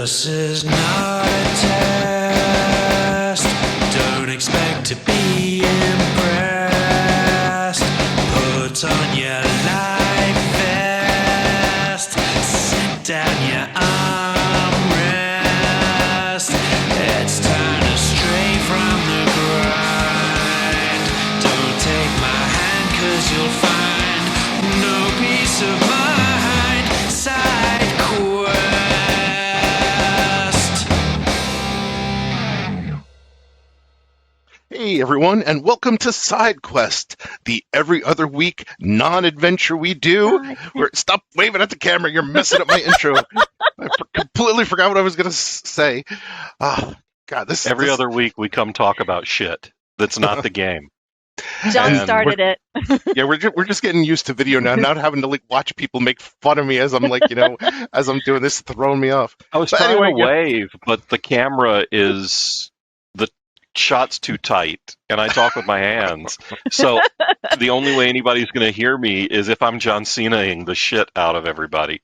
This is not a test. Don't expect to be impressed. Put on your life vest. Sit down your armrest. It's time to stray from the grind. Don't take my hand, 'cause you'll find no peace of mind. Side quest. Hey everyone, and welcome to Side Quest, the every other week non-adventure we do. Stop waving at the camera, you're messing up my intro. I completely forgot what I was going to say. Oh, God, this Every other week we come talk about shit that's not the game. John And started it. Yeah, we're just getting used to video now, not having to like watch people make fun of me as I'm like, as I'm doing this, throwing me off. I was But trying anyway, to yeah. wave, but the camera is the shot's too tight, and I talk with my hands. So the only way anybody's going to hear me is if I'm John Cena-ing the shit out of everybody.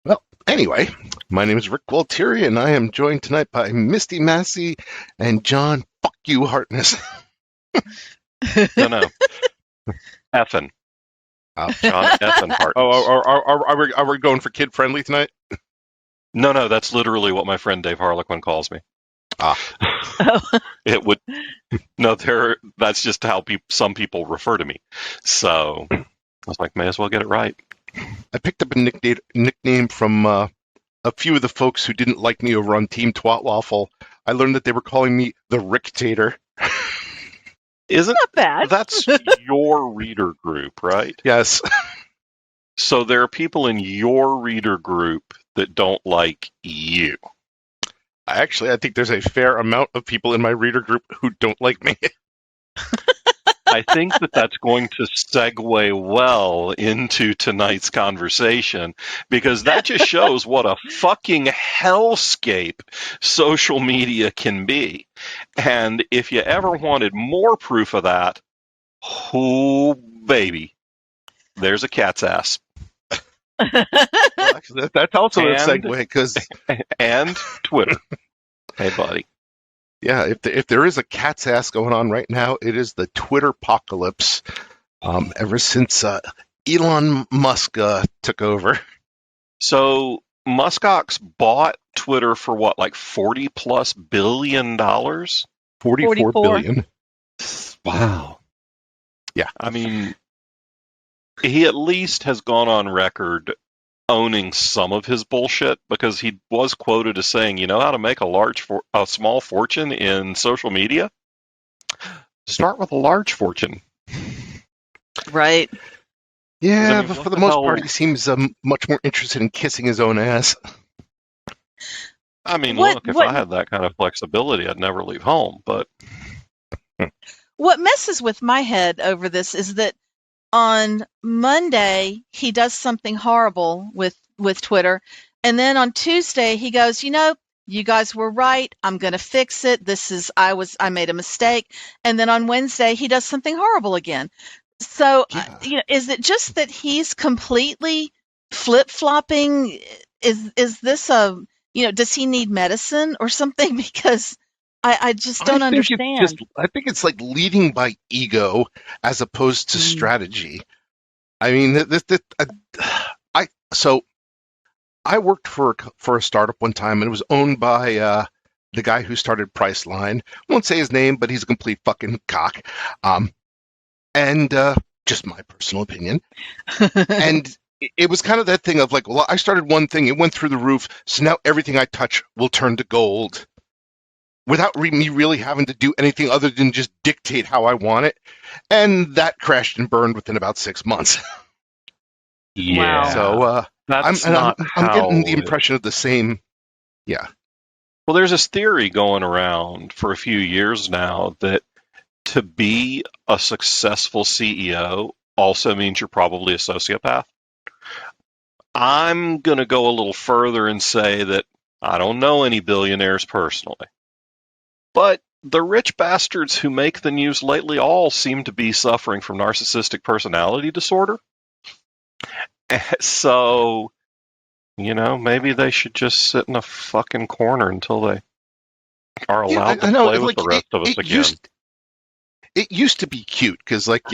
Well, anyway, my name is Rick Gualtieri, and I am joined tonight by Misty Massey and John Fuck You Hartness. No. Effin. Oh. John Effin Hartness. Are we going for kid friendly tonight? No, that's literally what my friend Dave Harlequin calls me. Ah. It would. No, that's just how some people refer to me. So I was like, may as well get it right. I picked up a nickname from a few of the folks who didn't like me over on Team Twat Waffle. I learned that they were calling me the Ricktator. Isn't Not bad. that's your reader group, right? Yes. So there are people in your reader group that don't like you. Actually, I think there's a fair amount of people in my reader group who don't like me. I think that's going to segue well into tonight's conversation, because that just shows what a fucking hellscape social media can be. And if you ever wanted more proof of that, oh, baby, there's a cat's ass. Well, actually, that's also a And- segue, because And Twitter. Hey, buddy. yeah, if there is a cat's ass going on right now, it is the Twitter apocalypse. Ever since Elon Musk took over. So Muskox bought Twitter for what, like $40+ billion? 44 billion. Wow. Yeah. I mean, he at least has gone on record owning some of his bullshit, because he was quoted as saying, you know how to make a small fortune in social media? Start with a large fortune. Right. Yeah, I mean, but what for the the most hell- part, he seems much more interested in kissing his own ass. I mean, What- look, if what- I had that kind of flexibility, I'd never leave home, but What messes with my head over this is that on Monday he does something horrible with Twitter, and then on Tuesday he goes, you guys were right. I'm going to fix it. I made a mistake. And then on Wednesday he does something horrible again. So, Yeah. is it just that he's completely flip-flopping? Is this does he need medicine or something? Because I just don't understand. I think it's like leading by ego as opposed to strategy. I mean, I worked for a startup one time, and it was owned by the guy who started Priceline. I won't say his name, but he's a complete fucking cock. And just my personal opinion. And it was kind of that thing of like, well, I started one thing, it went through the roof, so now everything I touch will turn to gold, without me really having to do anything other than just dictate how I want it. And that crashed and burned within about 6 months. yeah. So I'm getting the impression of the same. Yeah. Well, there's this theory going around for a few years now that to be a successful CEO also means you're probably a sociopath. I'm going to go a little further and say that I don't know any billionaires personally, but the rich bastards who make the news lately all seem to be suffering from narcissistic personality disorder. So Maybe they should just sit in a fucking corner until they are Yeah, allowed I to know. play with the rest of us again. It used to be cute because, like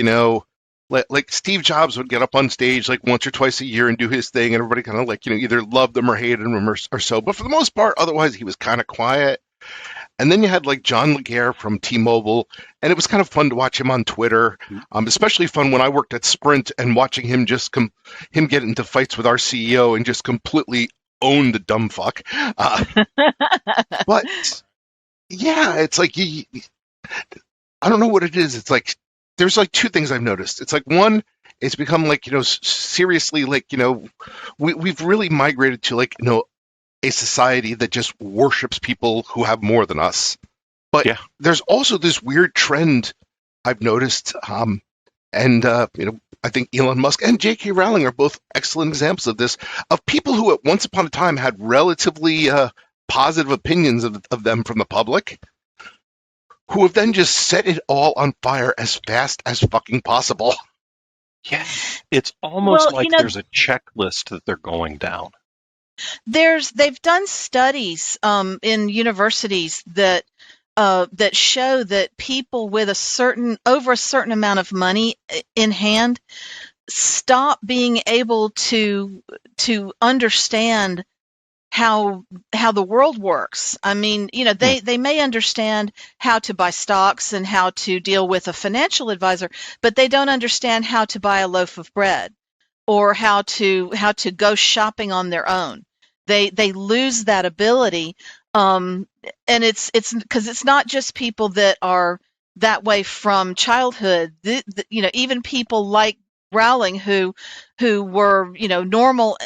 Steve Jobs would get up on stage like once or twice a year and do his thing, and everybody kind of either loved him or hated him or so. But for the most part, otherwise he was kind of quiet. And then you had like John Laguerre from T-Mobile, and it was kind of fun to watch him on Twitter. Especially fun when I worked at Sprint and watching him him get into fights with our CEO and just completely own the dumb fuck. But yeah, it's like I don't know what it is. It's like there's like two things I've noticed. It's like one, it's become like seriously we've really migrated to a society that just worships people who have more than us. But Yeah. there's also this weird trend I've noticed, and I think Elon Musk and J.K. Rowling are both excellent examples of this, of people who at once upon a time had relatively positive opinions of them from the public, who have then just set it all on fire as fast as fucking possible. Yeah. It's almost Well, like there's a checklist that they're going down. They've done studies in universities that show that people with over a certain amount of money in hand stop being able to understand how the world works. I mean, they may understand how to buy stocks and how to deal with a financial advisor, but they don't understand how to buy a loaf of bread or how to go shopping on their own. They lose that ability, and it's because it's not just people that are that way from childhood. Even people like Rowling who were normal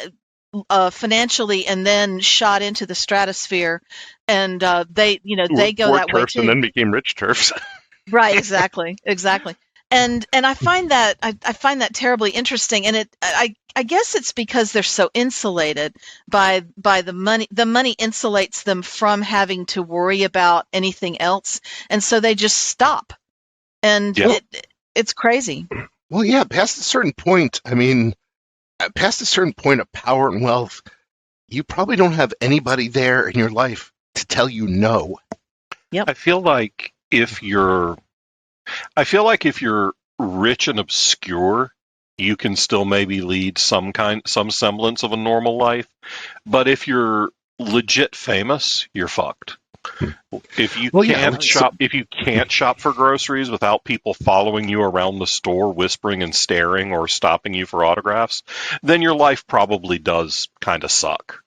financially and then shot into the stratosphere, and they go that way too. And then became rich turfs. Right, exactly. And I find that I find that terribly interesting, and I guess it's because they're so insulated by the money. The money insulates them from having to worry about anything else, and so they just stop. And Yeah. it's crazy. Well, yeah, past a certain point, past a certain point of power and wealth, you probably don't have anybody there in your life to tell you no. I feel like if you're rich and obscure, you can still maybe lead some semblance of a normal life. But if you're legit famous, you're fucked. If you can't shop for groceries without people following you around the store, whispering and staring, or stopping you for autographs, then your life probably does kind of suck.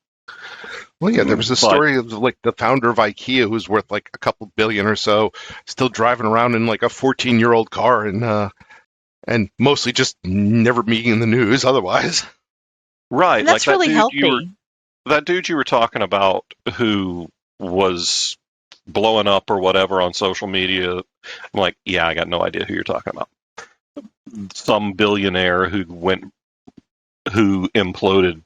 Well, yeah, there was a story of like the founder of IKEA who's worth like a couple billion or so, still driving around in like a 14-year-old car and mostly just never being in the news otherwise. Right. And that's like really healthy. That dude you were talking about who was blowing up or whatever on social media, I'm like, yeah, I got no idea who you're talking about. Some billionaire who imploded.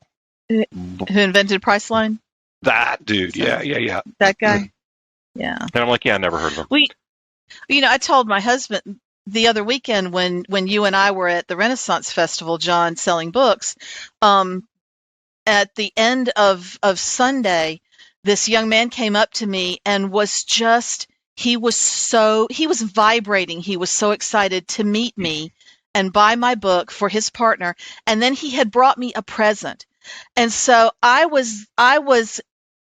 Who invented Priceline? That dude, yeah. That guy? Yeah. And I'm like, yeah, I never heard of him. I told my husband the other weekend when you and I were at the Renaissance Festival, John, selling books, at the end of Sunday, this young man came up to me and he was vibrating. He was so excited to meet me and buy my book for his partner. And then he had brought me a present. And so I was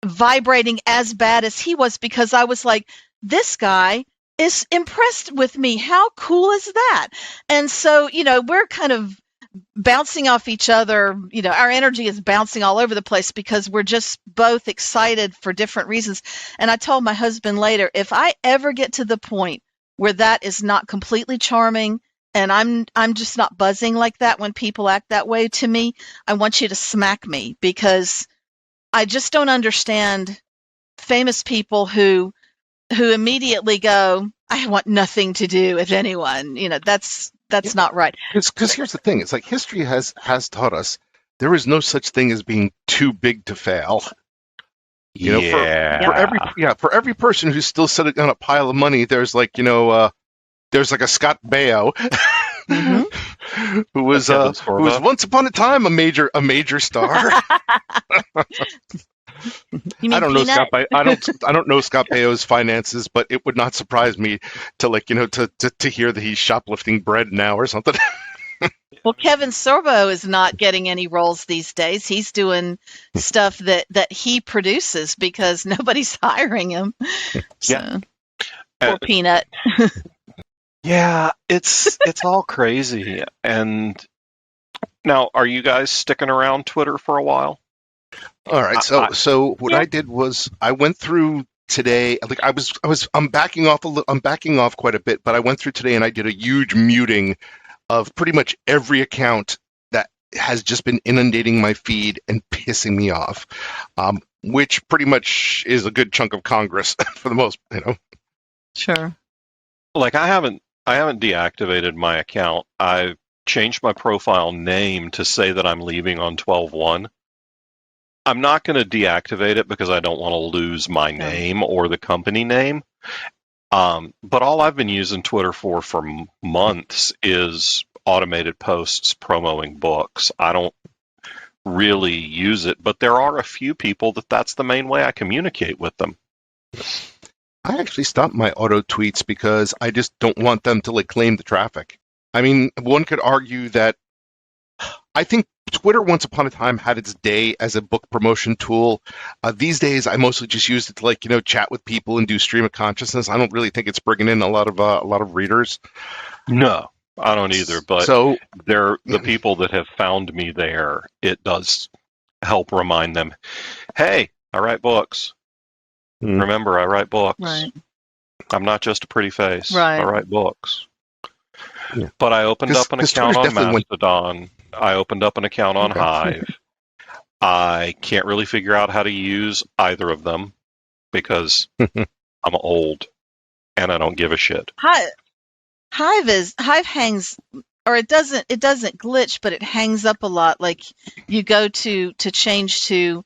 vibrating as bad as he was, because I was like, this guy is impressed with me. How cool is that? And so, we're kind of bouncing off each other. Our energy is bouncing all over the place because we're just both excited for different reasons. And I told my husband later, if I ever get to the point where that is not completely charming and I'm just not buzzing like that when people act that way to me, I want you to smack me, because I just don't understand famous people who immediately go, I want nothing to do with anyone. That's not right. Because here's the thing: it's like history has taught us there is no such thing as being too big to fail. For every person who's still sitting on a pile of money, there's like a Scott Baio. Mhm. who was Kevin who was Sorbo. once upon a time a major star. You mean I don't know Peanut? Scott. I don't know Scott Baio's finances, but it would not surprise me to to hear that he's shoplifting bread now or something. Well, Kevin Sorbo is not getting any roles these days. He's doing stuff that he produces because nobody's hiring him. So, Yeah. poor Peanut. Yeah, it's all crazy. And now, are you guys sticking around Twitter for a while? All right, so what Yeah. I did was I went through today. Like I'm backing off I'm backing off quite a bit, but I went through today and I did a huge muting of pretty much every account that has just been inundating my feed and pissing me off, which pretty much is a good chunk of Congress for the most, Sure. Like I haven't deactivated my account. I've changed my profile name to say that I'm leaving on 12/1. I'm not going to deactivate it because I don't want to lose my name or the company name. But all I've been using Twitter for months is automated posts promoting books. I don't really use it, but there are a few people that's the main way I communicate with them. I actually stopped my auto tweets because I just don't want them to claim the traffic. I mean, one could argue that I think Twitter once upon a time had its day as a book promotion tool. These days, I mostly just use it to chat with people and do stream of consciousness. I don't really think it's bringing in a lot of readers. No, I don't either. But so they're the people that have found me there. It does help remind them, hey, I write books. Remember, I write books. Right. I'm not just a pretty face. Right. I write books. Yeah. But I opened up an account on Twitter's Mastodon. I opened up an account on Hive. I can't really figure out how to use either of them because I'm old and I don't give a shit. Hive hangs, or it doesn't glitch, but it hangs up a lot. Like you go to change to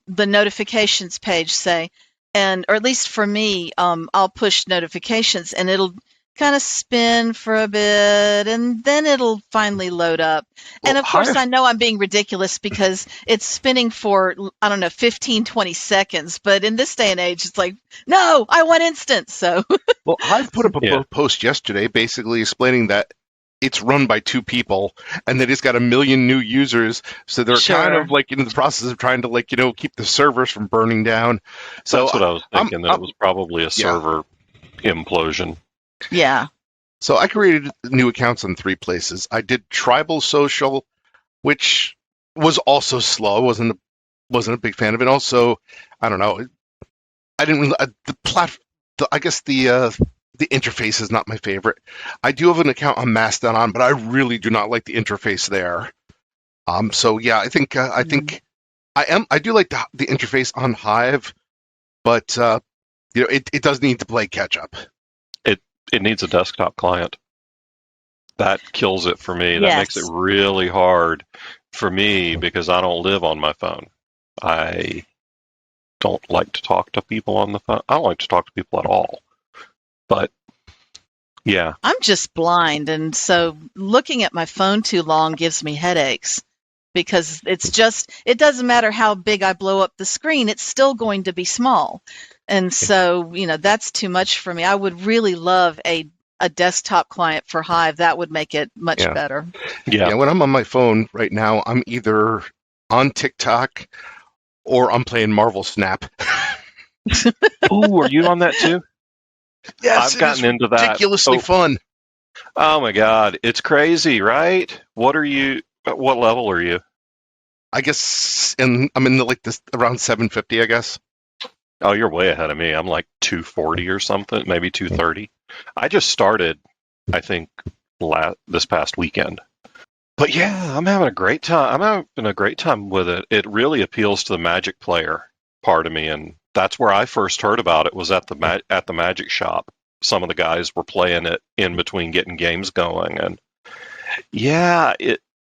the notifications page, say, or at least for me, I'll push notifications and it'll kind of spin for a bit and then it'll finally load up. And of course, I know I'm being ridiculous because it's spinning for, 15-20 seconds. But in this day and age, it's like, no, I want instant. So, well, Hive put up a post yesterday basically explaining that it's run by two people and that it's got 1 million new users. So they're kind of in the process of trying to keep the servers from burning down. So that's what I was thinking, that it was probably a server implosion. Yeah. So I created new accounts in 3 places. I did Tribal Social, which was also slow. Wasn't a big fan of it. Also, I don't know. I didn't really the interface is not my favorite. I do have an account on Mastodon, but I really do not like the interface there. So yeah, I think I do like the interface on Hive, but it does need to play catch up. It needs a desktop client. That kills it for me. Yes. That makes it really hard for me because I don't live on my phone. I don't like to talk to people on the phone. I don't like to talk to people at all. But yeah. I'm just blind, and so looking at my phone too long gives me headaches because it doesn't matter how big I blow up the screen, it's still going to be small. And so, that's too much for me. I would really love a desktop client for Hive. That would make it much better. Yeah. When I'm on my phone right now, I'm either on TikTok or I'm playing Marvel Snap. Ooh, are you on that too? Yes, I've gotten into that. Ridiculously fun. Oh my God, it's crazy, right? What level are you? I guess I'm in around 750, I guess. Oh, you're way ahead of me. I'm like 240 or something, maybe 230. I just started, I think, this past weekend. But yeah, I'm having a great time. I'm having a great time with it. It really appeals to the Magic player part of me, and that's where I first heard about it. Was at the Magic Shop. Some of the guys were playing it in between getting games going, and yeah,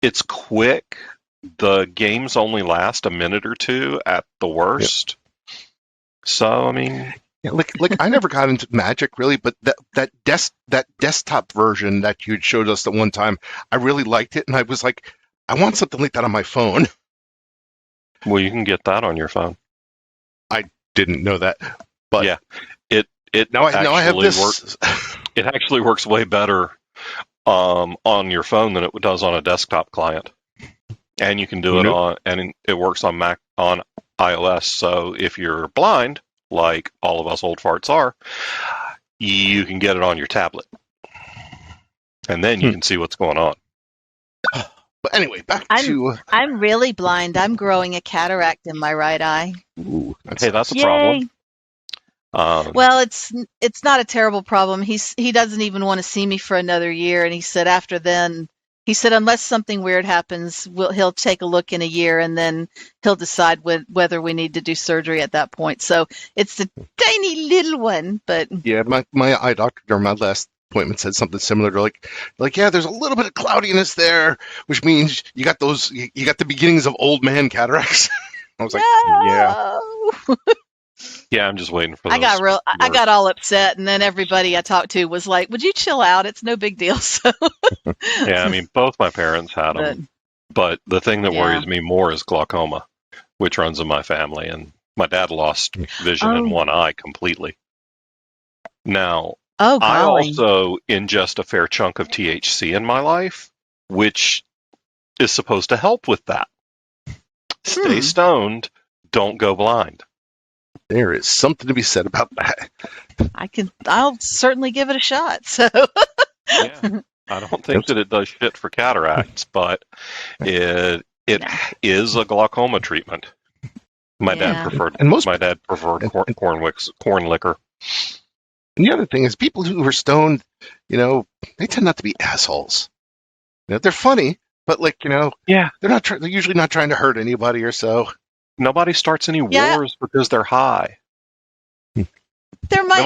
it's quick. The games only last a minute or two at the worst. So, I mean, Yeah, like I never got into Magic really, but that desktop version that you showed us at one time, I really liked it, and I was like, I want something like that on my phone. Well, you can get that on your phone. Didn't know that, but Yeah. It now I have actually this. works. It actually works way better on your phone than it does on a desktop client, and you can do it Nope. on, and it works on Mac, on iOS. So if you're blind, like all of us old farts are, you can get it on your tablet, and then you can see what's going on. But anyway, back to I'm really blind. I'm growing a cataract in my right eye. ooh, Hey, that's a Yay. problem. Well, it's not a terrible problem. He doesn't even want to see me for another year, and he said after then, he said unless something weird happens, he'll take a look in a year, and then he'll decide whether we need to do surgery at that point. So it's the tiny little one, but yeah, my eye doctor during my last appointment said something similar to like yeah, there's a little bit of cloudiness there, which means you got the beginnings of old man cataracts. I was like, yeah. no. Yeah, I'm just waiting for. I got those I got all upset, and then everybody I talked to was like, "Would you chill out? It's no big deal." So Yeah, I mean, both my parents had them, but the thing that Yeah. worries me more is glaucoma, which runs in my family, and my dad lost vision in Oh. one eye completely. Now, oh I golly. also ingest a fair chunk of THC in my life, which is supposed to help with that. Stay stoned, don't go blind. There is something to be said about that. I'll certainly give it a shot. So Yeah. I don't think that it does shit for cataracts, but it is a glaucoma treatment. My Yeah. dad preferred And most corn liquor. and the other thing is people who are stoned, they tend not to be assholes. They're funny, but Yeah. they're usually not trying to hurt anybody or so. Nobody starts any Yeah. wars because they're high. there might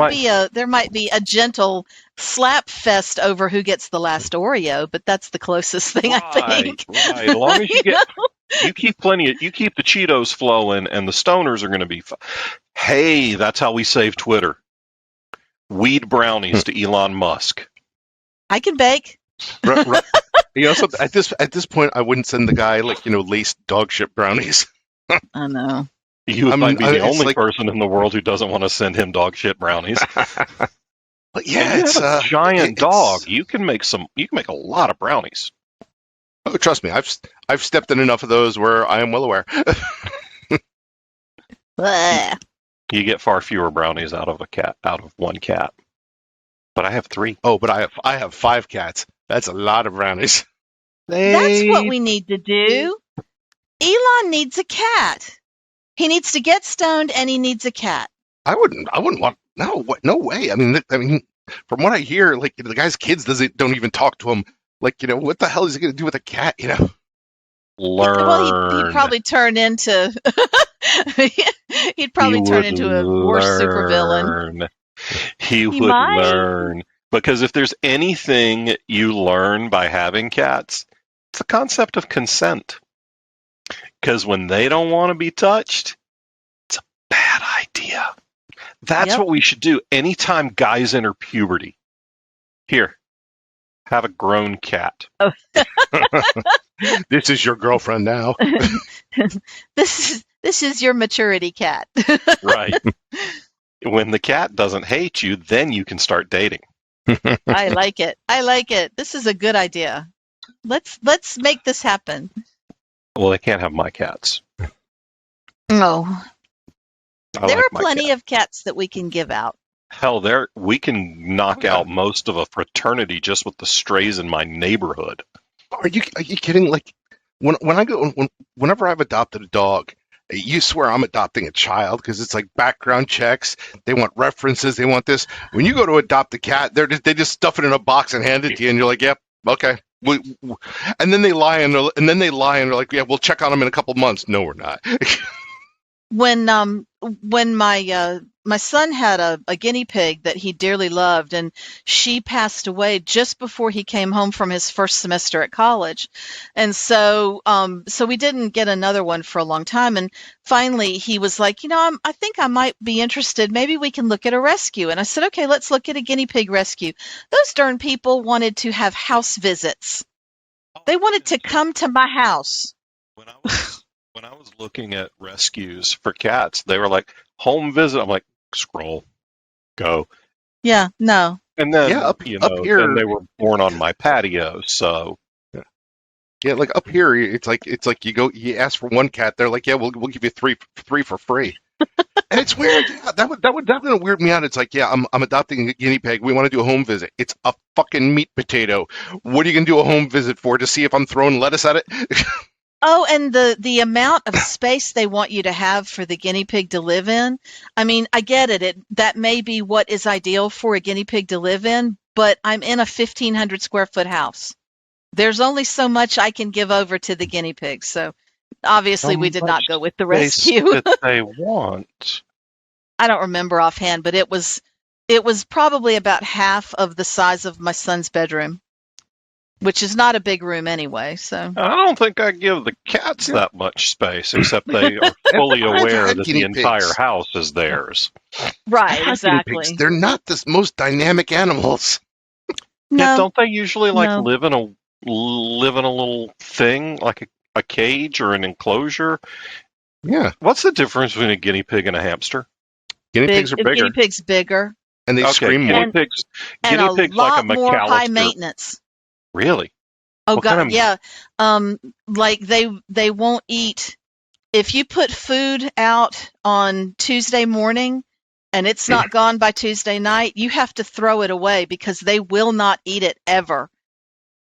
might- be a gentle slap fest over who gets the last Oreo, but that's the closest thing I think. Right. As long as you keep the Cheetos flowing, and the stoners are going to be. Hey, that's how we save Twitter. Weed brownies to Elon Musk. I can bake. Right. So at this point, I wouldn't send the guy laced dog shit brownies. I know. You I might mean, be the it's only like- person in the world who doesn't want to send him dog shit brownies. But yeah, You it's have a giant it's- dog. You can make a lot of brownies. Oh, trust me, I've stepped in enough of those where I am well aware. Blech. You get far fewer brownies out of one cat. But I have 3. Oh, but I have 5 cats. That's a lot of brownies. That's what we need to do. Elon needs a cat. He needs to get stoned, and he needs a cat. I wouldn't want no way. I mean, from what I hear, the guy's kids don't even talk to him. What the hell is he going to do with a cat? Learn. Well, he'd probably turn into he'd probably turn into a worse supervillain. He would might. learn. Because if there's anything you learn by having cats, it's the concept of consent. Because when they don't want to be touched, it's a bad idea. That's Yep. what we should do anytime guys enter puberty. Here, have a grown cat. This is your girlfriend now. This is your maturity cat. Right. When the cat doesn't hate you, then you can start dating. I like it. I like it. This is a good idea. Let's make this happen. Well, they can't have my cats. Oh, I there like are my plenty cat. of cats that we can give out. Hell, we can knock out most of a fraternity just with the strays in my neighborhood. Are you kidding? Whenever I've adopted a dog, you swear I'm adopting a child because it's like background checks. They want references. They want this. When you go to adopt a cat, they just stuff it in a box and hand it to you, and you're like, "Yep, okay." And then they lie and they're like, "Yeah, we'll check on them in a couple months." No, we're not. when my son had a guinea pig that he dearly loved, and she passed away just before he came home from his first semester at college. And so we didn't get another one for a long time, and finally he was like, I think I might be interested, maybe we can look at a rescue. And I said, okay, let's look at a guinea pig rescue. Those darn people wanted to have house visits. They wanted to come to my house. When I was looking at rescues for cats, they were like, home visit. I'm like, scroll, go. Yeah, no. And then, up here, here, they were born on my patio. So, yeah, like up here, it's like you ask for one cat, they're like, yeah, we'll give you three for free. And it's weird. Yeah, that would definitely weird me out. It's like, yeah, I'm adopting a guinea pig. We want to do a home visit. It's a fucking meat potato. What are you gonna do a home visit for? To see if I'm throwing lettuce at it? Oh, and the amount of space they want you to have for the guinea pig to live in. I mean, I get it. That may be what is ideal for a guinea pig to live in, but I'm in a 1,500 square foot house. There's only so much I can give over to the guinea pig. So obviously we did not go with the rescue. That they want. I don't remember offhand, but it was probably about half of the size of my son's bedroom, which is not a big room anyway. So I don't think I give the cats that much space, except they are fully aware that the entire house is theirs. Right, exactly. They're not the most dynamic animals. No, Yeah, don't they usually No. live in a little thing, like a cage or an enclosure? Yeah, What's the difference between a guinea pig and a hamster? guinea pigs are bigger, Guinea pig's bigger and they scream more. Guinea pigs, and guinea a pigs lot like a more high McAllister. maintenance. Really? Oh What God, kind of- yeah. Like they won't eat if you put food out on Tuesday morning and it's not gone by Tuesday night, you have to throw it away because they will not eat it ever.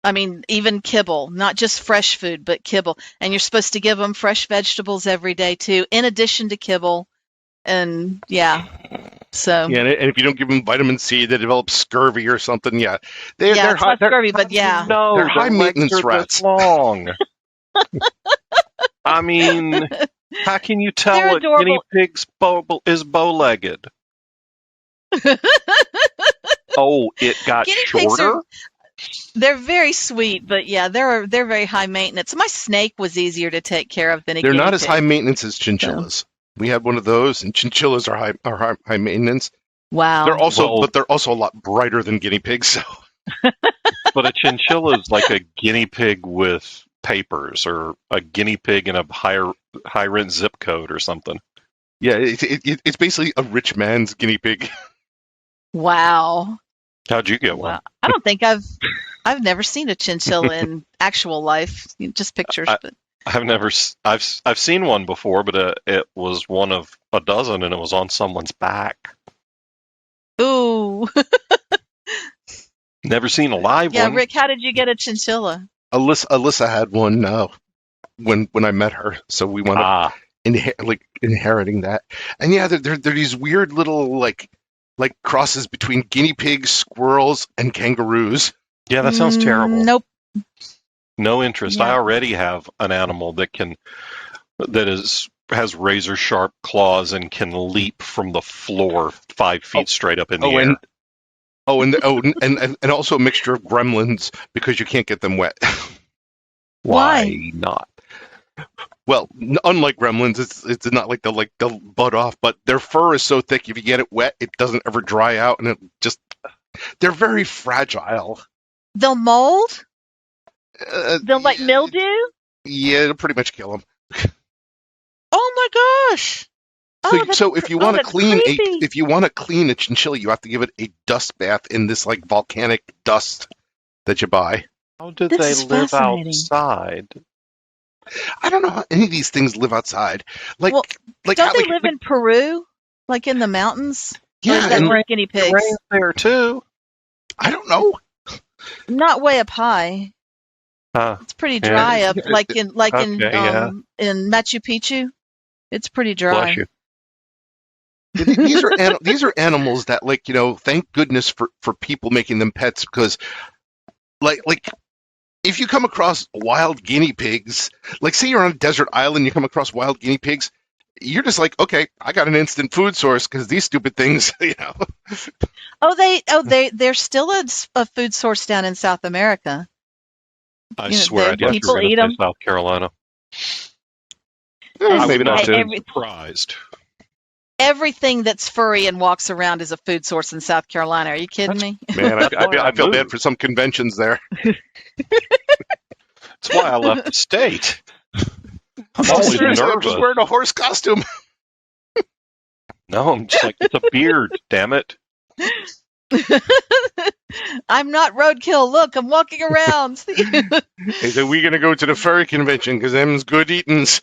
I mean, even kibble, not just fresh food, but kibble. And you're supposed to give them fresh vegetables every day too, in addition to kibble. And yeah, so Yeah, and if you don't give them vitamin C, they develop scurvy or something. Yeah, they're it's high, not scurvy, but yeah. No, They're their high legs maintenance are this rats. long. I mean, how can you They're tell a adorable. guinea pig's is bow-legged? Oh, it got Guinea pigs shorter? they're very sweet, but yeah, they're very high maintenance. My snake was easier to take care of than a They're guinea not as pig. high maintenance as chinchillas. We had one of those, and chinchillas are high maintenance. Wow. They're also, Well- but they're also a lot brighter than guinea pigs. So But a chinchilla is like a guinea pig with papers, or a guinea pig in a high rent zip code or something. yeah, it's basically a rich man's guinea pig. Wow. How'd you get one? Wow. I don't think I've never seen a chinchilla in actual life, just pictures. But I've seen one before, but it was one of a dozen, and it was on someone's back. ooh, Never seen a live yeah, one. Rick, how did you get a chinchilla? Alyssa had one when I met her, so we wound up inheriting that. And yeah, they're these weird little like crosses between guinea pigs, squirrels, and kangaroos. Yeah, that sounds terrible. Nope. No interest. Yeah. I already have an animal that has razor sharp claws and can leap from the floor 5 feet straight up in the air. And also a mixture of gremlins because you can't get them wet. Why not? Well, unlike gremlins, it's not like they'll bud off, but their fur is so thick if you get it wet, it doesn't ever dry out, and they're very fragile. They'll mold. They'll like yeah, mildew. Yeah, it'll pretty much kill them. Oh my gosh. So if you want to that's clean a chinchilla, you have to give it a dust bath in this like volcanic dust that you buy. How did This they is live fascinating. outside? I don't know how any of these things live outside. Like, Well, like don't how- they like- live in Peru, like in the mountains? Or Yeah, is that and where guinea It pigs? rains there too. I don't know. Not way up high. Huh. It's pretty dry up, like in Okay, yeah. in Machu Picchu. It's pretty dry. Bless you. These are animals that, like, thank goodness for people making them pets, because like if you come across wild guinea pigs, like say you're on a desert island, you come across wild guinea pigs, you're just like, okay, I got an instant food source because these stupid things, you know. They're still a food source down in South America. I You know, swear, I thought you people were going eat to 'em. say South Carolina. And I Maybe would not not too. have been surprised. Everything that's furry and walks around is a food source in South Carolina. Are you kidding me? Man, I feel bad moved. for some conventions there. That's why I left the state. I'm always Seriously, I'm just nervous. wearing a horse costume. No, I'm just like, it's a beard, damn it. I'm not roadkill. Look, I'm walking around. He said, we going to go to the furry convention because them's good eatings.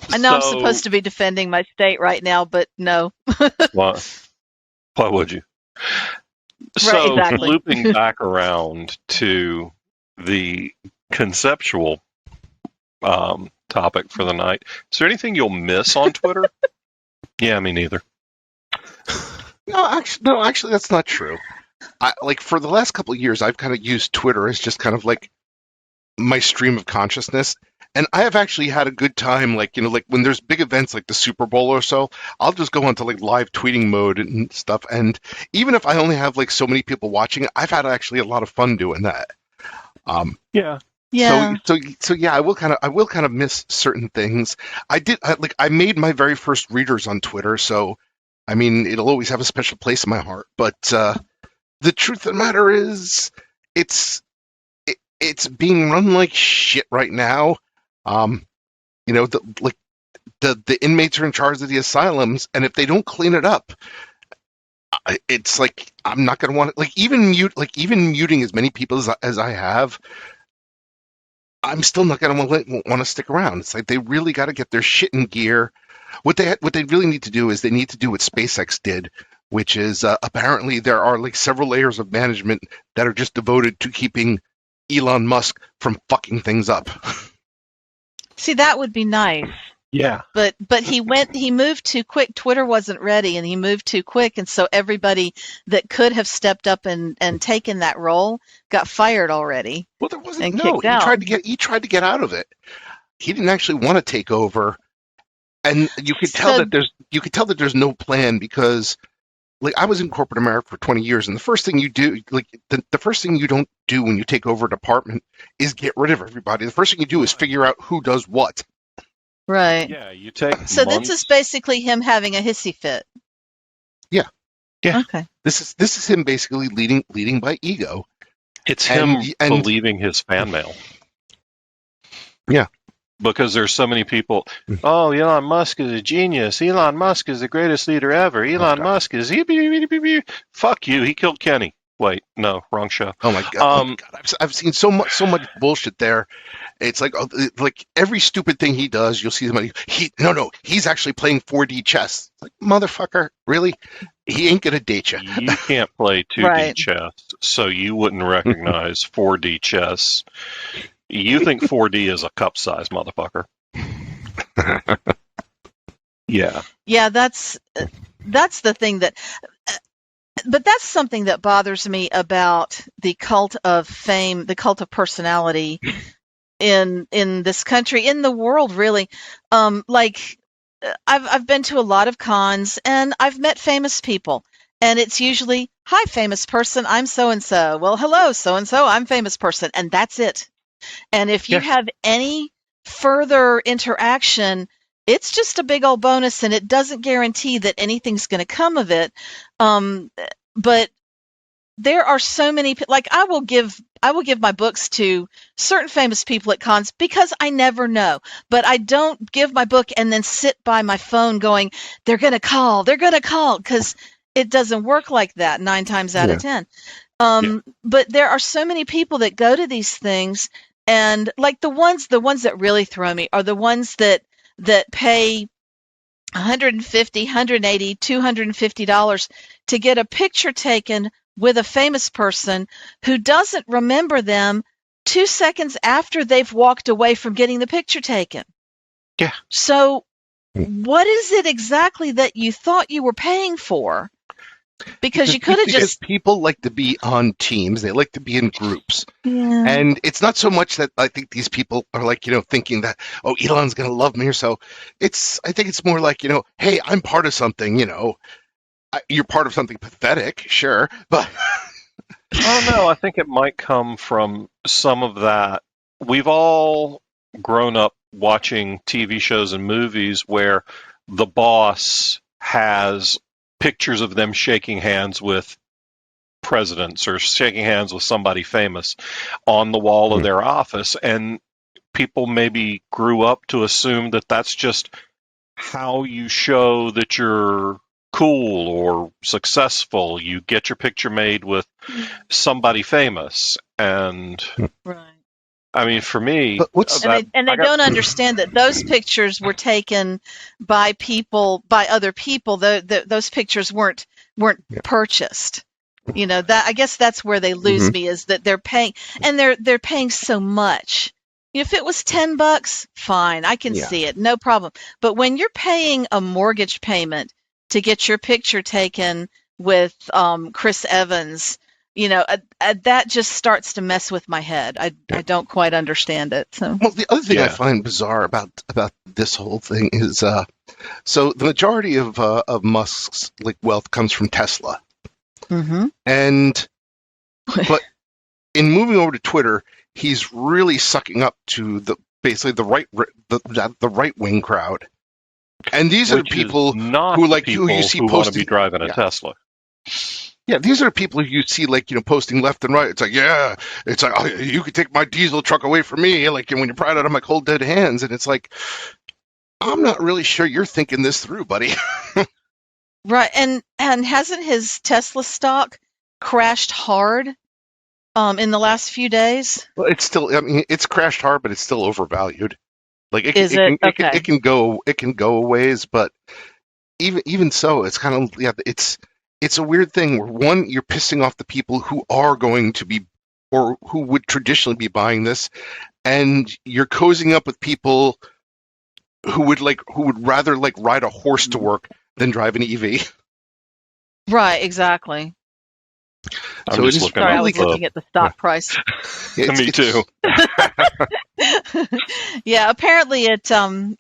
I know I'm So- supposed to be defending my state right now, but no. Why would you? So, exactly. looping back around to the conceptual topic for the night, is there anything you'll miss on Twitter? Yeah, me neither. No, actually, that's not true. Like for the last couple of years, I've kind of used Twitter as just kind of like my stream of consciousness, and I have actually had a good time. Like, you know, like when there's big events like the Super Bowl or so, I'll just go into like live tweeting mode and stuff. And even if I only have like so many people watching, I've had actually a lot of fun doing that. Yeah. Yeah. So yeah, I will kind of miss certain things. I made my very first readers on Twitter, so I mean it'll always have a special place in my heart. But the truth of the matter is, it's being run like shit right now. You know, the inmates are in charge of the asylums, and if they don't clean it up, it's like I'm not going to want to even muting as many people as I have. I'm still not going to want to stick around. It's like they really got to get their shit in gear. What they really need to do is they need to do what SpaceX did, which is apparently there are like several layers of management that are just devoted to keeping Elon Musk from fucking things up. See, that would be nice. Yeah. But he moved too quick. Twitter wasn't ready, and he moved too quick, and so everybody that could have stepped up and taken that role got fired already. Well, there wasn't. And No, kicked out. he tried to get out of it. He didn't actually want to take over, and you could tell So- that there's no plan because, like, I was in corporate America for 20 years, and the first thing you do, like, the first thing you don't do when you take over a department is get rid of everybody. The first thing you do is figure out who does what. Right. Yeah, you take So months. this is basically him having a hissy fit. Yeah. Yeah. Okay. This is him basically leading by ego. It's And- him and- believing his fan mail. Yeah. Because there's so many people, oh, Elon Musk is a genius. Elon Musk is the greatest leader ever. Elon God. Musk is... Fuck you, he killed Kenny. Wait, no, wrong show. Oh my god! I've seen so much bullshit there. It's like every stupid thing he does, you'll see somebody. He's actually playing 4D chess. It's like, motherfucker, really? He ain't gonna date you. You can't play 2D Right. chess, so you wouldn't recognize 4D chess. You think 4D is a cup size, motherfucker. Yeah. Yeah, that's the thing that. But that's something that bothers me about the cult of fame, the cult of personality in this country, in the world, really. Like I've been to a lot of cons and I've met famous people, and it's usually, "Hi, famous person, I'm so and so." "Well, hello, so and so, I'm famous person," and that's it. And if you have any further interaction, it's just a big old bonus, and it doesn't guarantee that anything's going to come of it. But there are so many, like I will give my books to certain famous people at cons because I never know. But I don't give my book and then sit by my phone going, they're going to call, because it doesn't work like that 9 times out of 10. But there are so many people that go to these things, and like the ones that really throw me are the ones that pay $150, $180, $250 to get a picture taken with a famous person who doesn't remember them 2 seconds after they've walked away from getting the picture taken. Yeah. So what is it exactly that you thought you were paying for Because you could have because just people like to be on teams. They like to be in groups. yeah. And it's not so much that I think these people are like, thinking that, oh, Elon's going to love me or so. I think it's more like, hey, I'm part of something, you're part of something pathetic, sure. But Oh no, I think it might come from some of that. We've all grown up watching TV shows and movies where the boss has pictures of them shaking hands with presidents or shaking hands with somebody famous on the wall of their office, and people maybe grew up to assume that that's just how you show that you're cool or successful. You get your picture made with somebody famous. And Right. I mean, for me, But what's- And they don't understand that those pictures were taken by other people. Those pictures weren't purchased. That I guess that's where they lose me, is that they're paying, and they're paying so much. If it was $10, fine, I can see it, no problem. But when you're paying a mortgage payment to get your picture taken with Chris Evans, that just starts to mess with my head. I don't quite understand it. So. Well, the other thing I Yeah. find bizarre about this whole thing is, so the majority of Musk's wealth comes from Tesla, Mm-hmm. and but in moving over to Twitter, he's really sucking up to basically the right wing crowd, and these are the which is people not who, the like, who you people see who want to posting- be driving a Yeah. Tesla. Yeah, these are people who you see, posting left and right. It's like, oh, you could take my diesel truck away from me, when you're proud out of my cold dead hands. And it's like, I'm not really sure you're thinking this through, buddy. Right, and hasn't his Tesla stock crashed hard in the last few days? Well, it's still, it's crashed hard, but it's still overvalued. Is it? Okay. it can go a ways, but even so, it's kind of, it's a weird thing where, one, you're pissing off the people who are going to be, or who would traditionally be buying this, and you're cozying up with people who would rather ride a horse to work than drive an EV. Right, exactly. I'm So it just is looking Sorry, I up was looking at the stock price. Me too. Yeah, apparently it.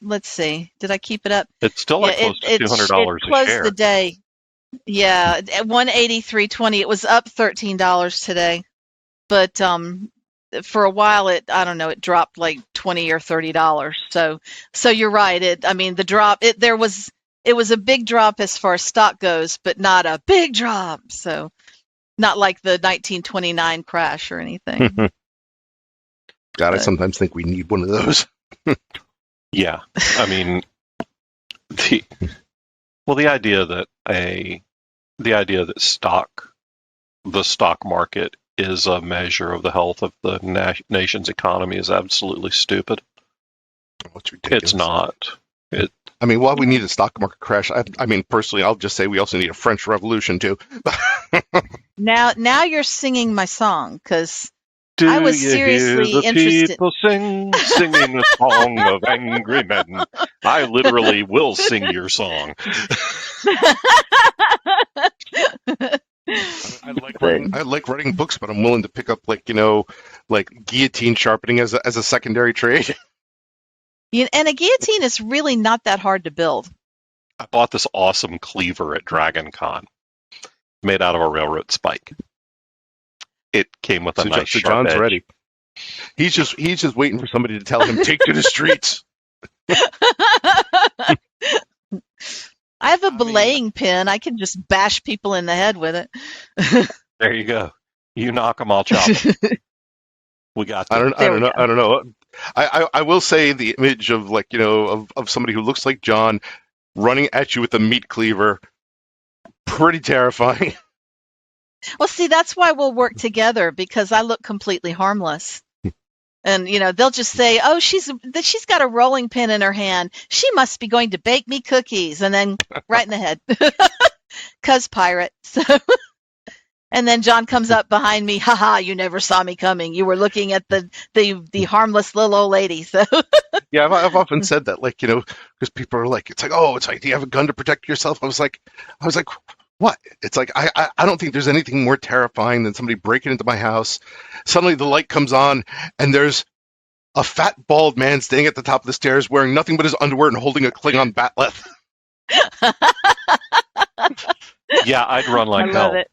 Let's see. Did I keep it up? It's still like close to $200 it a closed share. the day. Yeah, at 183.20. It was up $13 today, but for a while it dropped like $20 or $30. So you're right. The drop. It was a big drop as far as stock goes, but not a big drop. So not like the 1929 crash or anything. God, I sometimes think we need one of those. Yeah, I mean, the idea that the stock market is a measure of the health of the nation's economy is absolutely stupid. It's ridiculous. It's not. While we need a stock market crash, personally, I'll just say we also need a French Revolution too. Now you're singing my song, because Do I was you seriously hear the interested- people singing a song of angry men? I literally will sing your song. I like writing books, but I'm willing to pick up guillotine sharpening as a secondary trade. And a guillotine is really not that hard to build. I bought this awesome cleaver at Dragon Con, made out of a railroad spike. It came with a nice sharp John's edge. ready. He's just waiting for somebody to tell him, take to the streets. I have a belaying pin. I can just bash people in the head with it. There you go. You knock them, I'll chop 'em. We got I this. don't know. I will say the image of of somebody who looks like John running at you with a meat cleaver, pretty terrifying. Well, see, that's why we'll work together, because I look completely harmless. And, they'll just say, oh, she's got a rolling pin in her hand. She must be going to bake me cookies. And then right in the head. 'Cause pirate. So, and then John comes up behind me. Ha, you never saw me coming. You were looking at the harmless little old lady. So Yeah, I've often said that, because people are like, it's like, do you have a gun to protect yourself? I was like, what? It's like I don't think there's anything more terrifying than somebody breaking into my house. Suddenly the light comes on and there's a fat bald man standing at the top of the stairs wearing nothing but his underwear and holding a Klingon bat'leth. Yeah, I'd run like I hell. love it.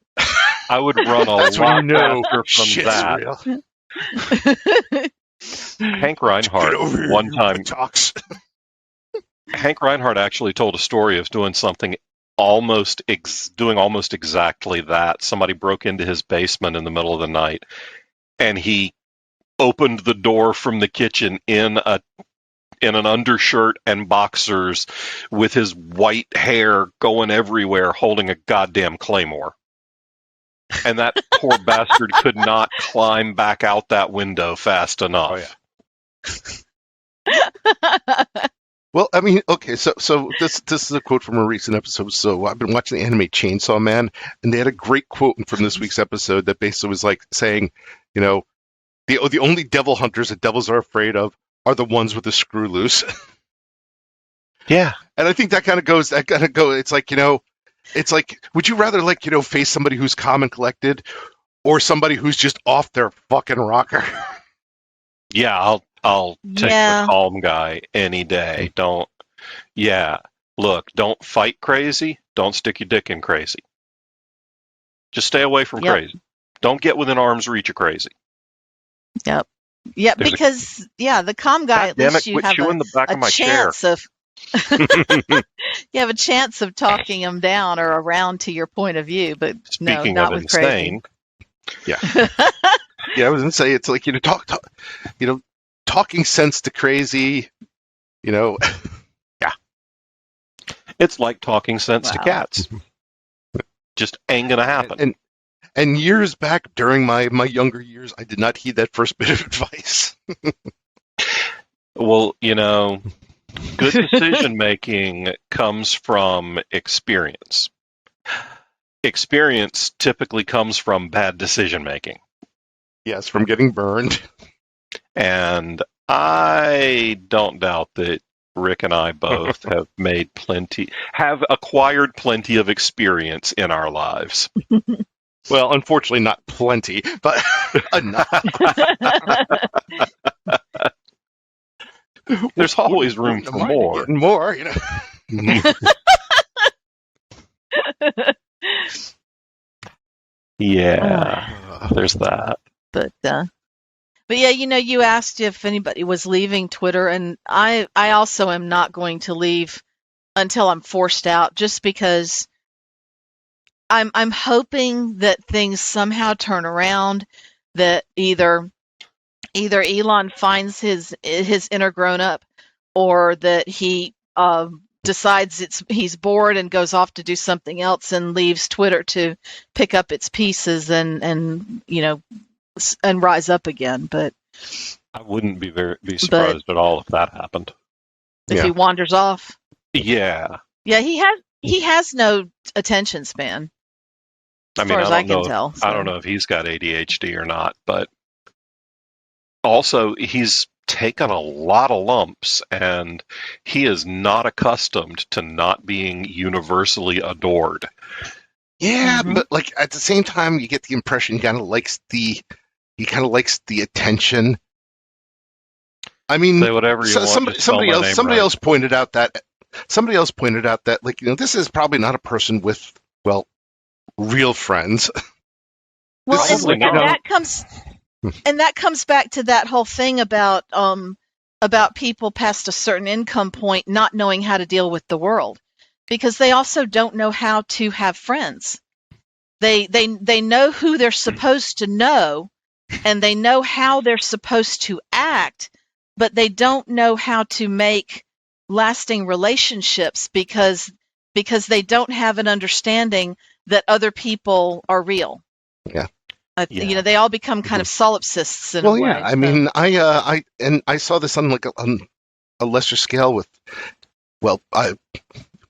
I would run a That's when lot you know faster from shit's that. real. Hank Get Reinhardt over here, one you time. talks. Hank Reinhardt actually told a story of doing something doing almost exactly that. Somebody broke into his basement in the middle of the night, and he opened the door from the kitchen in an undershirt and boxers with his white hair going everywhere, holding a goddamn claymore. And that poor bastard could not climb back out that window fast enough. Oh, yeah. Well, I mean, okay, so this is a quote from a recent episode. So I've been watching the anime Chainsaw Man, and they had a great quote from this week's episode that basically was like saying, you know, the only devil hunters that devils are afraid of are the ones with the screw loose. Yeah. And I think that kind of goes. It's like, you know, it's like, would you rather, like, you know, face somebody who's calm and collected, or somebody who's just off their fucking rocker? Yeah, I'll take Yeah. the calm guy any day. Don't fight crazy. Don't stick your dick in crazy. Just stay away from Yep. crazy. Don't get within arm's reach of crazy. Yeah, There's a- because the calm guy, God at damn least it, you quit have chewing the back a of my chair. chance of you have a chance of talking them down or around to your point of view, but Speaking no, not of with crazy. insane, Yeah, I was gonna say, it's like, you know, talking sense to crazy, you know. it's like talking sense to Wow. cats. Just ain't gonna happen. And years back, during my younger years, I did not heed that first bit of advice. Well, you know, good decision making comes from experience. Experience typically comes from bad decision making. Yes, from getting burned. And I don't doubt that Rick and I both have acquired plenty of experience in our lives. Well, unfortunately, not plenty, but enough. There's always room for more. And more, you know. Yeah, there's that. But yeah, you know, you asked if anybody was leaving Twitter, and I also am not going to leave until I'm forced out, just because I'm hoping that things somehow turn around, that either Elon finds his inner grown up, or that he decides he's bored and goes off to do something else and leaves Twitter to pick up its pieces and you know, and rise up again. But I wouldn't be surprised at all if that happened. if he wanders off, Yeah. he has no attention span, I as mean, far as I can tell. I don't know if he's got ADHD or not, but also he's taken a lot of lumps, and he is not accustomed to not being universally adored. Yeah, Mhm. but like at the same time, you get the impression he kind of likes the attention. I mean, Say whatever you want. just spell my name somebody right. else pointed out that, like, you know, this is probably not a person with, well, real friends. Well, This is and, like, you know- and that comes back to that whole thing about people past a certain income point not knowing how to deal with the world, because they also don't know how to have friends. They know who they're supposed to know, and they know how they're supposed to act, but they don't know how to make lasting relationships because they don't have an understanding that other people are real. Yeah. You know, they all become kind of solipsists in Well, a way. yeah, I mean, I saw this on like on a lesser scale with, well, I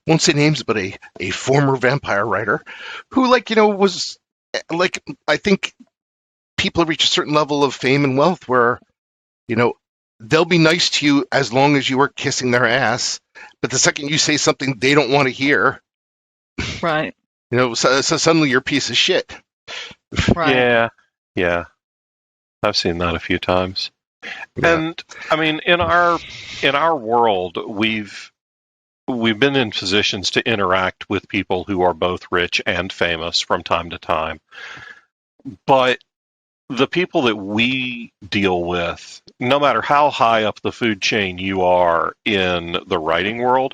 won't say names, but a former vampire writer who, like, you know, was like, I think people reach a certain level of fame and wealth where, you know, they'll be nice to you as long as you are kissing their ass, but the second you say something they don't want to hear, right. So suddenly you're a piece of shit. Right. Yeah. I've seen that a few times. Yeah. And I mean, in our world, we've been in positions to interact with people who are both rich and famous from time to time. But the people that we deal with, no matter how high up the food chain you are in the writing world,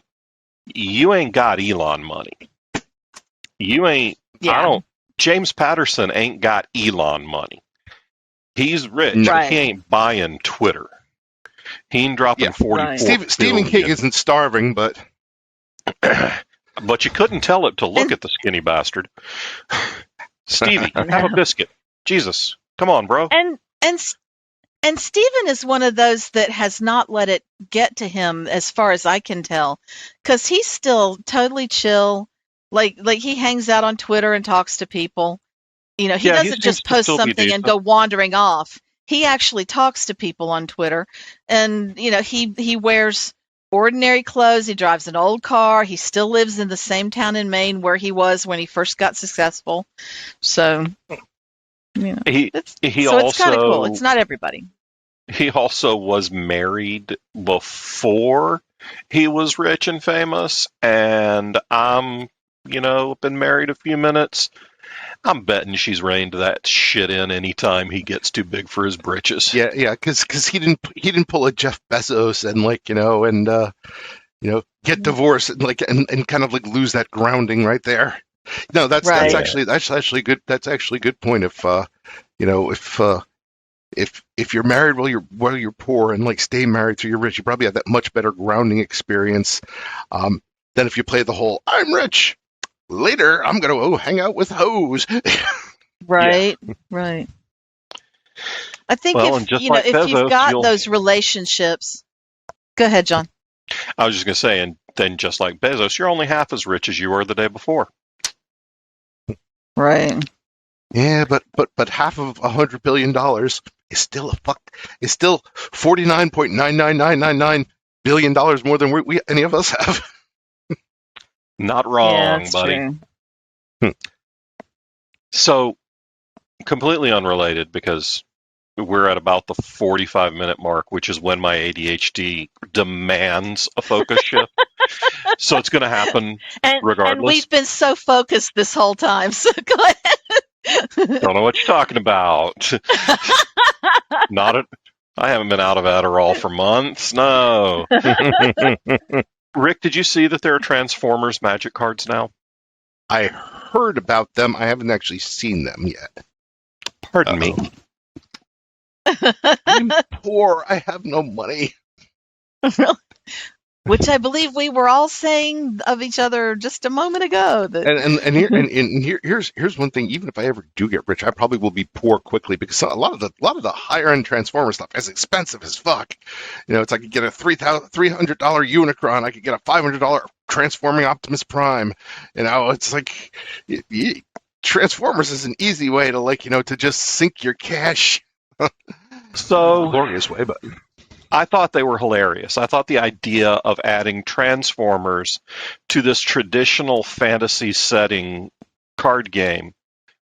you ain't got Elon money. You ain't. Yeah. James Patterson ain't got Elon money. He's rich. No. Right. He ain't buying Twitter. He ain't dropping Yeah. 44 Right. Stephen King billion. isn't starving, but But you couldn't tell it to look at the skinny bastard. Stevie, have a biscuit. Jesus, come on, bro. And Stephen is one of those that has not let it get to him, as far as I can tell, because he's still totally chill. Like he hangs out on Twitter and talks to people. He Yeah, he doesn't seems just to post still be something and decent. go wandering off. He actually talks to people on Twitter, and he wears ordinary clothes. He drives an old car. He still lives in the same town in Maine where he was when he first got successful. So, He it's also kind of cool. It's not everybody. He also was married before he was rich and famous, and I'm, been married a few minutes. I'm betting she's reined that shit in anytime he gets too big for his britches. yeah, because he didn't pull a Jeff Bezos and get divorced and kind of like lose that grounding right there. No, that's Right. actually good. That's actually a good point. If you're married while you're poor and like stay married till you're rich, you probably have that much better grounding experience than if you play the whole "I'm rich, later I'm gonna hang out with hoes." Right. Right. I think Well, and just like if Bezos, you've got you'll- those relationships. Go ahead, John. I was just going to say, and then just like Bezos, you're only half as rich as you were the day before. Right. Yeah, but half of $100 billion is still $49.99999 billion more than we any of us have. Not Yeah, wrong, that's buddy. true. So, completely unrelated, because we're at about the 45-minute mark, which is when my ADHD demands a focus shift. So it's going to happen And regardless. we've been so focused this whole time. So go ahead. Don't know what you're talking about. I haven't been out of Adderall for months. No. Rick, did you see that there are Transformers Magic cards now? I heard about them. I haven't actually seen them yet. Pardon me. I'm poor. I have no money. Which I believe we were all saying of each other just a moment ago. That Here's one thing. Even if I ever do get rich, I probably will be poor quickly because a lot of the higher end Transformer stuff is expensive as fuck. It's like I could get a $300 Unicron. I could get a $500 Transforming Optimus Prime. It's like Transformers is an easy way to to just sink your cash. So Glorious way, but I thought they were hilarious. I thought the idea of adding Transformers to this traditional fantasy setting card game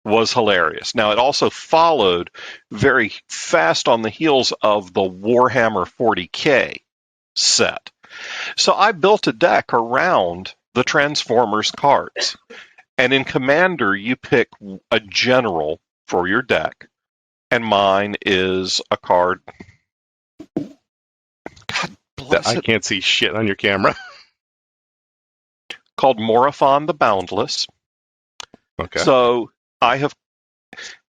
was hilarious. Now, it also followed very fast on the heels of the Warhammer 40K set. So I built a deck around the Transformers cards. And in Commander, you pick a general for your deck. And mine is a card. God bless I it. can't see shit on your camera. Called Morophon the Boundless. Okay. So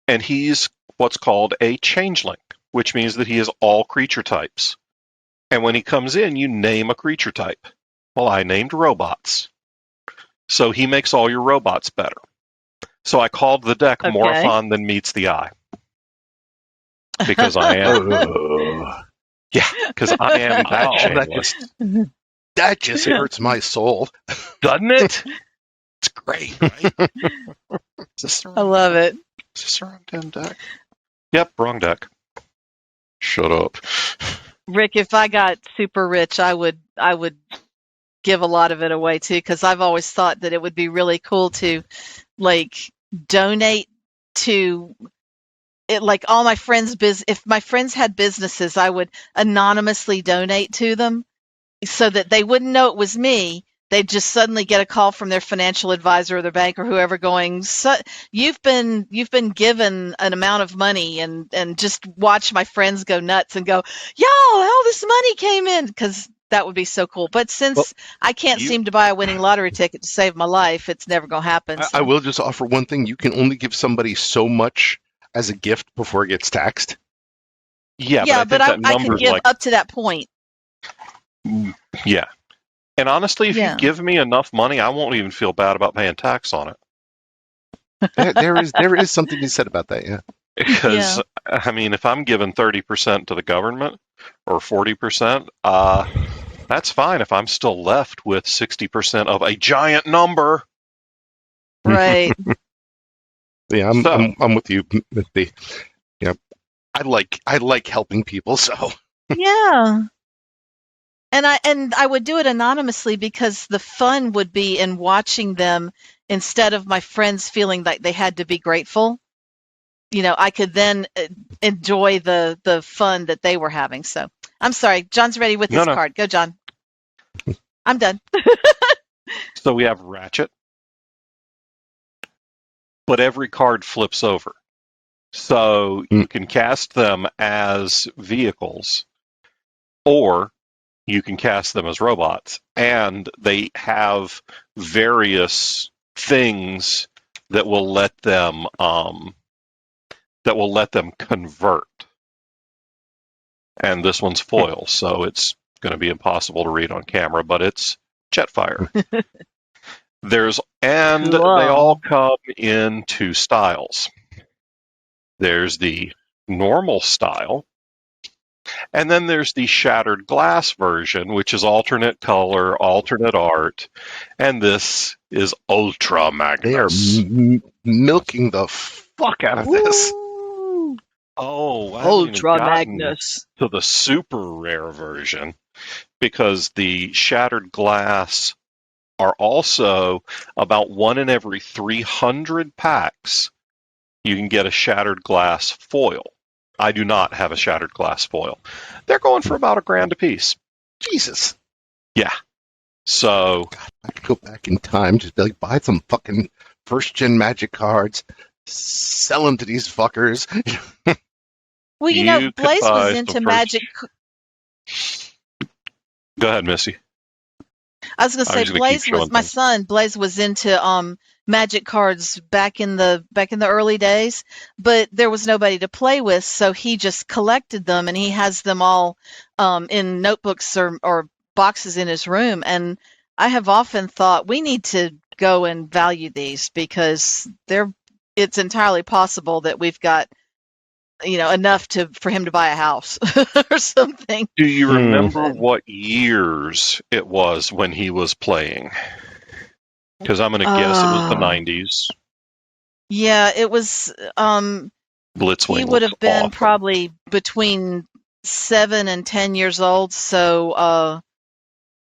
and he's what's called a changeling, which means that he is all creature types. And when he comes in, you name a creature type. Well, I named robots. So he makes all your robots better. So I called the deck Okay. Morophon Then Meets the Eye. Because I am because I am that Oh, shameless. that just hurts my soul. Doesn't it? It's great, right? Is this the I wrong, love it. is this the wrong damn deck? Yep, wrong deck. Shut up. Rick, if I got super rich, I would give a lot of it away too, because I've always thought that it would be really cool to like donate to it, like all my friends' if my friends had businesses, I would anonymously donate to them so that they wouldn't know it was me. They'd just suddenly get a call from their financial advisor or their bank or whoever going, so, you've been given an amount of money, and just watch my friends go nuts and go, y'all, all this money came in, because that would be so cool. But since Well, I can't seem to buy a winning lottery ticket to save my life, it's never going to happen. I will just offer one thing. You can only give somebody so much as a gift before it gets taxed. Yeah, but I I can give up to that point. Yeah. And honestly, if Yeah. you give me enough money, I won't even feel bad about paying tax on it. There is something to be said about that, yeah. Because, I mean, if I'm giving 30% to the government or 40%, that's fine if I'm still left with 60% of a giant number. Right. Yeah, I'm with you. With the, I like helping people, so. Yeah. And I would do it anonymously because the fun would be in watching them instead of my friends feeling like they had to be grateful. I could then enjoy the fun that they were having. So I'm sorry, John's ready with his card. Go, John. I'm done. So we have Ratchet, but every card flips over. So you can cast them as vehicles, or you can cast them as robots, and they have various things that will let them convert. And this one's foil, so it's going to be impossible to read on camera, but it's Jetfire. And they all come in two styles. There's the normal style, and then there's the shattered glass version, which is alternate color, alternate art, and this is Ultra Magnus. They are milking the fuck out of this. Ooh. Oh, Ultra Magnus. To the super rare version, because the shattered glass are also about 1 in every 300 packs. You can get a shattered glass foil. I do not have a shattered glass foil. They're going for about $1,000 a piece. Jesus. Yeah. So God, I could go back in time, just be like, buy some fucking first-gen Magic cards, sell them to these fuckers. Well, Blaze was into Magic. Go ahead, Missy. I was going to say, Blaze was my son. Blaze was into Magic cards back in the early days, but there was nobody to play with, so he just collected them, and he has them all in notebooks or boxes in his room. And I have often thought we need to go and value these, because it's entirely possible that we've got enough for him to buy a house or something. Do you remember what years it was when he was playing? Because I'm going to guess it was the 90s. Yeah, it was. Blitzwing. He would have been probably between 7 and 10 years old. So,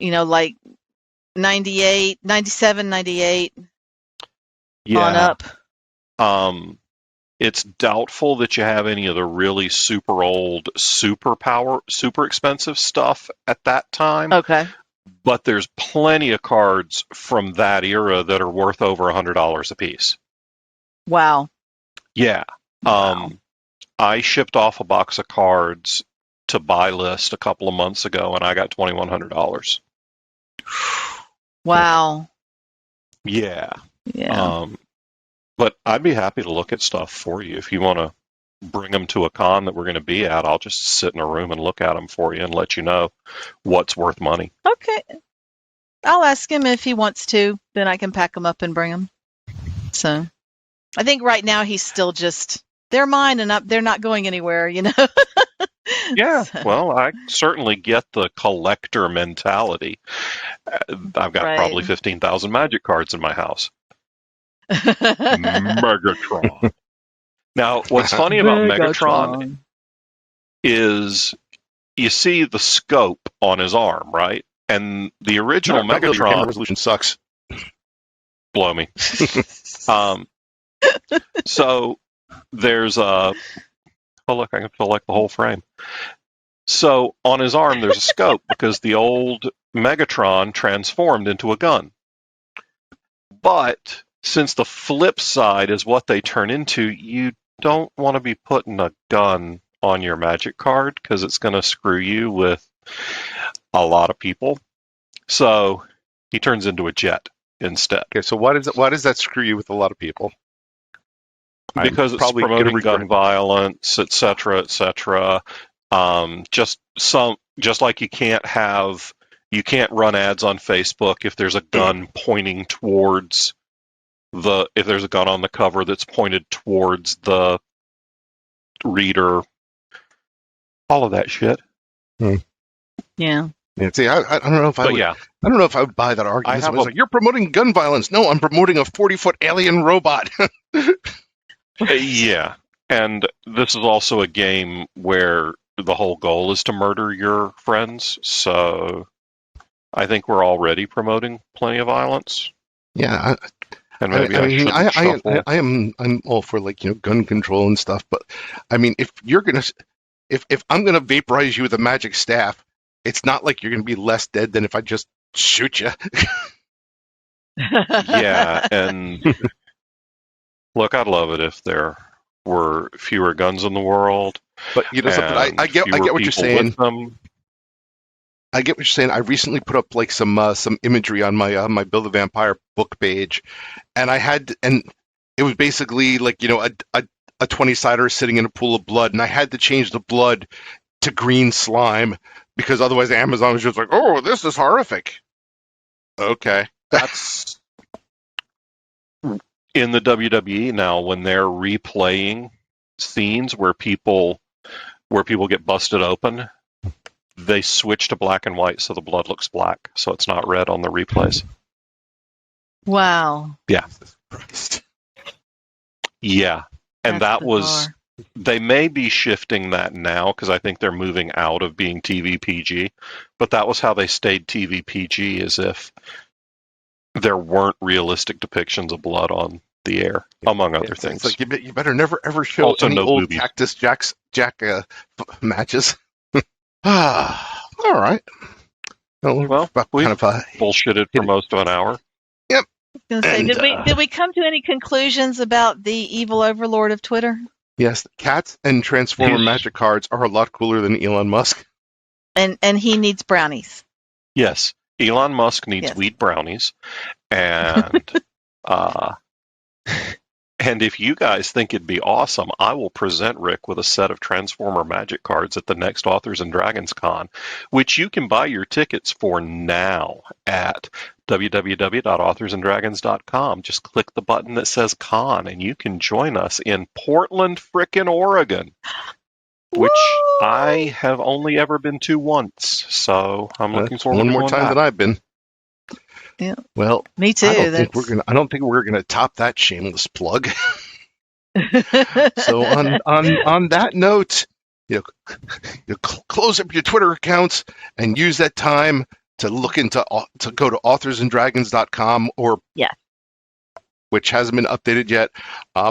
like 98, 97, 98 on up. It's doubtful that you have any of the really super old, super expensive stuff at that time. Okay. But there's plenty of cards from that era that are worth over $100 a piece. Wow. Yeah. Wow. I shipped off a box of cards to Buy List a couple of months ago, and I got $2,100. Wow. Yeah. Yeah. But I'd be happy to look at stuff for you. If you want to bring them to a con that we're going to be at, I'll just sit in a room and look at them for you and let you know what's worth money. Okay. I'll ask him if he wants to. Then I can pack them up and bring them. So I think right now he's still just, they're mine and they're not going anywhere, Yeah, well, I certainly get the collector mentality. I've got probably 15,000 Magic cards in my house. Megatron. Now, what's funny about Megatron is you see the scope on his arm, right? And the original Megatron resolution sucks. blow me. So there's a. Oh look, I can feel like the whole frame. So on his arm, there's a scope because the old Megatron transformed into a gun. But since the flip side is what they turn into, you don't want to be putting a gun on your magic card because it's going to screw you with a lot of people. So he turns into a jet instead. Okay, so why does that screw you with a lot of people? Because it's probably promoting gonna gun regret- violence, etc., etc. Just like you can't run ads on Facebook if there's a gun pointing towards if there's a gun on the cover that's pointed towards the reader. All of that shit. Yeah. Yeah, see, I don't know if I But would, yeah, I don't know if I would buy that argument. I have Somebody's a- like, you're promoting gun violence. No, I'm promoting a 40-foot alien robot. yeah. And this is also a game where the whole goal is to murder your friends. So I think we're already promoting plenty of violence. Yeah, And maybe I mean, shouldn't shuffle. I'm all for gun control and stuff, but I mean, if I'm gonna vaporize you with a magic staff, it's not like you're gonna be less dead than if I just shoot you. Yeah, and look, I'd love it if there were fewer guns in the world. But something, and I get fewer what you're people saying. with them. I get what you're saying. I recently put up some imagery on my Build a Vampire book page, and it was basically a 20-sider sitting in a pool of blood, and I had to change the blood to green slime because otherwise Amazon was just like, oh, this is horrific. Okay. That's in the WWE now when they're replaying scenes where people get busted open. They switch to black and white so the blood looks black, so it's not red on the replays. Wow. Yeah, and That's that was bizarre. they may be shifting that now because I think they're moving out of being TV PG, but that was how they stayed TV PG, as if there weren't realistic depictions of blood on the air, among other It's things. like you better never ever show Also, any no old boobies. Cactus Jack matches. All right. Well, we kind of bullshitted for most of an hour. I was gonna say, And, did we come to any conclusions about the evil overlord of Twitter? yes, cats and Transformer Yes. magic cards are a lot cooler than Elon Musk. And he needs brownies. Yes, Elon Musk needs Yes. weed brownies, and and if you guys think it'd be awesome, I will present Rick with a set of Transformer magic cards at the next Authors and Dragons Con, which you can buy your tickets for now at www.authorsanddragons.com. Just click the button that says Con, and you can join us in Portland, frickin' Oregon, which Woo! I have only ever been to once. So I'm looking That's forward one to more going time back. than I've been. Yeah. Well, Me too. I don't think we're gonna top that shameless plug. So on that note, close up your Twitter accounts and use that time to go to authorsanddragons.com Yeah. which hasn't been updated yet. I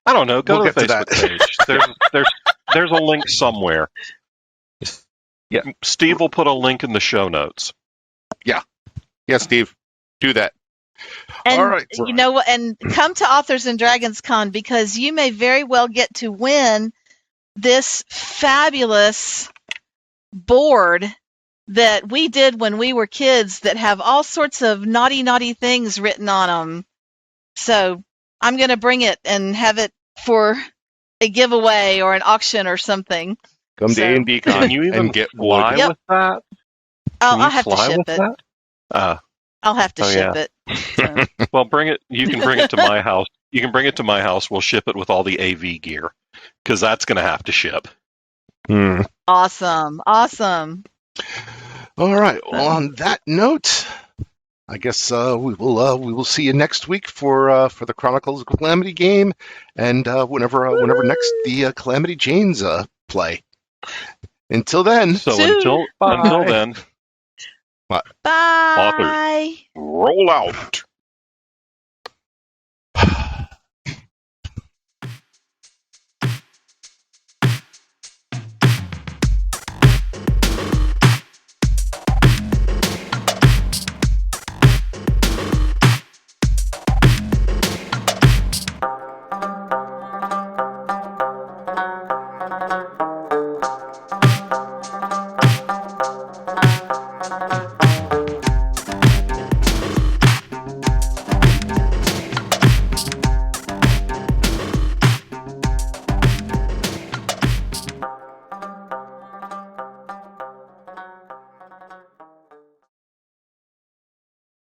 don't know. Go We'll to the get to Facebook page. There's a link somewhere. Yeah. Steve will put a link in the show notes. Yeah, Steve, do that. And All right. you know what? And come to Authors and Dragons Con because you may very well get to win this fabulous board that we did when we were kids that have all sorts of naughty things written on them. So I'm going to bring it and have it for a giveaway or an auction or something. Come So- to A&D Con Can you even and get fly wood. Yep. with that? I'll Can you have to fly ship with it. that? I'll have to Oh, ship yeah. it. So. Well, bring it. You can bring it to my house. You can bring it to my house. We'll ship it with all the AV gear because that's going to have to ship. Hmm. Awesome. All right. Well, on that note, I guess we will see you next week for the Chronicles of Calamity game, and whenever next the Calamity Janes play. Until then, So Soon. until then, Bye. roll out.